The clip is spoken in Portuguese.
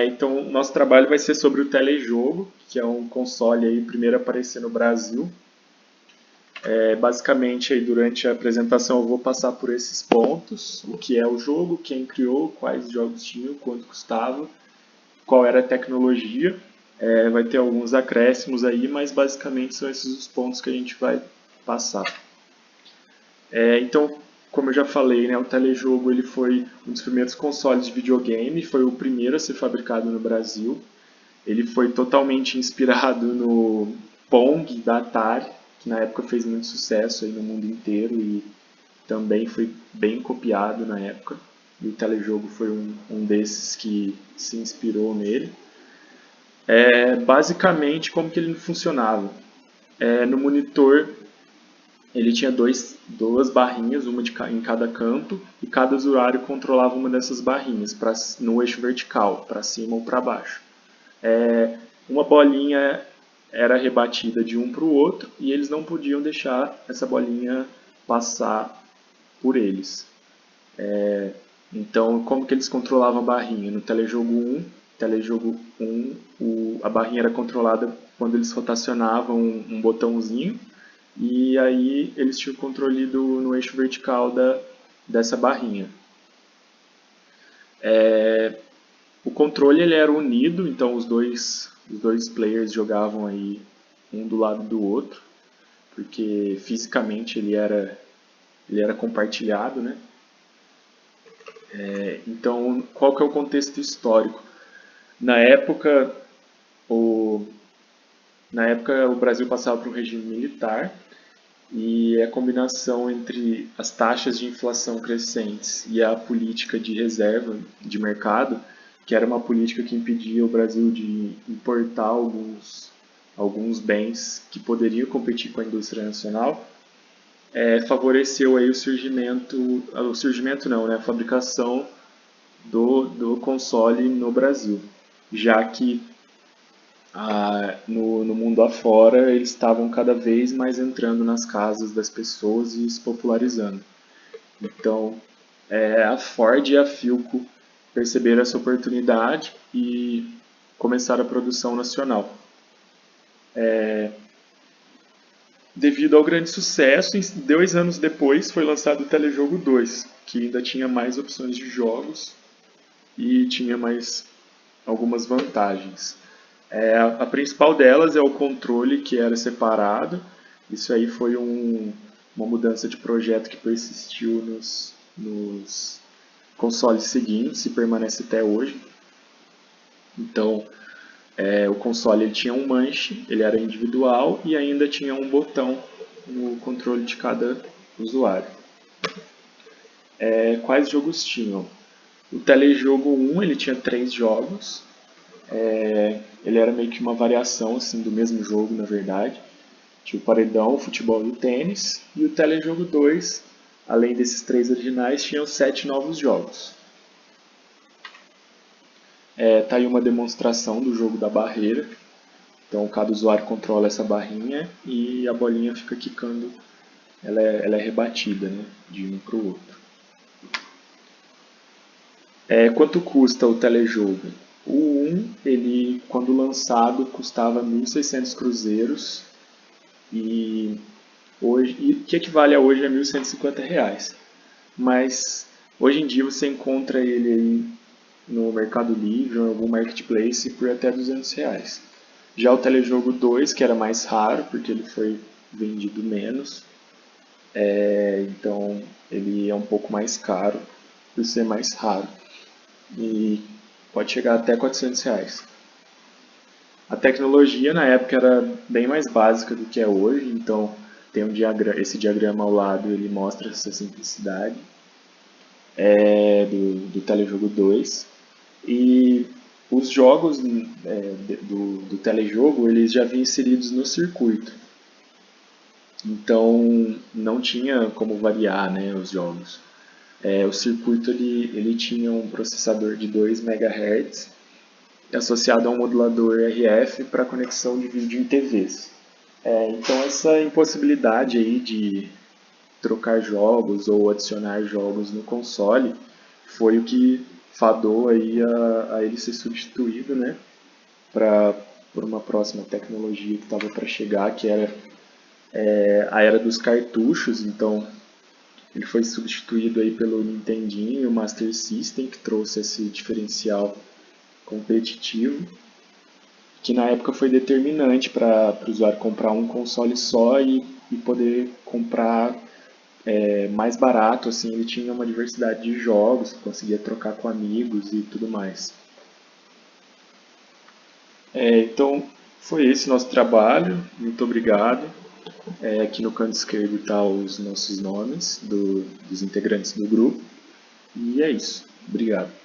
Então, o nosso trabalho vai ser sobre o telejogo, que é um console aí primeiro a aparecer no Brasil. Basicamente, aí, durante a apresentação eu vou passar por esses pontos, o que é o jogo, quem criou, quais jogos tinham, quanto custava, qual era a tecnologia. Vai ter alguns acréscimos aí, mas basicamente são esses os pontos que a gente vai passar. Então, como eu já falei, né, o telejogo ele foi um dos primeiros consoles de videogame, foi o primeiro a ser fabricado no Brasil. Ele foi totalmente inspirado no Pong da Atari, que na época fez muito sucesso aí no mundo inteiro e também foi bem copiado na época. E o telejogo foi um desses que se inspirou nele. Basicamente, como que ele funcionava? No monitor ele tinha duas barrinhas, uma em cada canto, e cada usuário controlava uma dessas barrinhas no eixo vertical, para cima ou para baixo. Uma bolinha era rebatida de um para o outro e eles não podiam deixar essa bolinha passar por eles. Então, como que eles controlavam a barrinha? No telejogo 1 a barrinha era controlada quando eles rotacionavam um botãozinho e aí eles tinham o controle no eixo vertical dessa barrinha. O controle ele era unido, então os dois players jogavam aí um do lado do outro, porque fisicamente ele era compartilhado, né? Então, qual que é o contexto histórico? Na época, o, na época o Brasil passava por um regime militar e a combinação entre as taxas de inflação crescentes e a política de reserva de mercado, que era uma política que impedia o Brasil de importar alguns bens que poderiam competir com a indústria nacional, favoreceu aí o surgimento não, né, a fabricação do console no Brasil, já que no mundo afora eles estavam cada vez mais entrando nas casas das pessoas e se popularizando. Então, a Ford e a Philco perceberam essa oportunidade e começaram a produção nacional. Devido ao grande sucesso, 2 anos depois foi lançado o Telejogo 2, que ainda tinha mais opções de jogos e tinha mais algumas vantagens. A principal delas é o controle, que era separado. Isso aí foi uma mudança de projeto que persistiu nos consoles seguintes e permanece até hoje. Então, o console ele tinha um manche, ele era individual e ainda tinha um botão no controle de cada usuário. Quais jogos tinham? O Telejogo 1 ele tinha 3 jogos. Ele era meio que uma variação assim, do mesmo jogo, na verdade. Tinha o Paredão, o Futebol e o Tênis. E o Telejogo 2, além desses 3 originais, tinham 7 novos jogos. Tá aí uma demonstração do jogo da barreira. Então, cada usuário controla essa barrinha e a bolinha fica quicando. Ela é rebatida, né, de um para o outro. Quanto custa o telejogo? O 1, ele, quando lançado, custava 1.600 cruzeiros e que equivale a hoje a R$ 1.150. Mas hoje em dia você encontra ele aí no Mercado Livre ou em algum marketplace por até R$ 200. Já o Telejogo 2, que era mais raro, porque ele foi vendido menos, então ele é um pouco mais caro por ser mais raro e pode chegar até R$ 400. A tecnologia na época era bem mais básica do que é hoje, então tem esse diagrama ao lado, ele mostra essa simplicidade do Telejogo 2. E os jogos do telejogo eles já vinham inseridos no circuito. Então não tinha como variar, né, os jogos. O circuito ele tinha um processador de 2 MHz associado a um modulador RF para conexão de vídeo em TVs. Então essa impossibilidade aí de trocar jogos ou adicionar jogos no console foi o que fadou aí a ele ser substituído, né, por uma próxima tecnologia que estava para chegar, que era a era dos cartuchos. Então ele foi substituído aí pelo Nintendinho e o Master System, que trouxe esse diferencial competitivo, que na época foi determinante para o usuário comprar um console só e poder comprar mais barato. Assim, ele tinha uma diversidade de jogos, conseguia trocar com amigos e tudo mais. Então, foi esse nosso trabalho. Muito obrigado. Aqui no canto esquerdo está os nossos nomes dos integrantes do grupo. E é isso. Obrigado.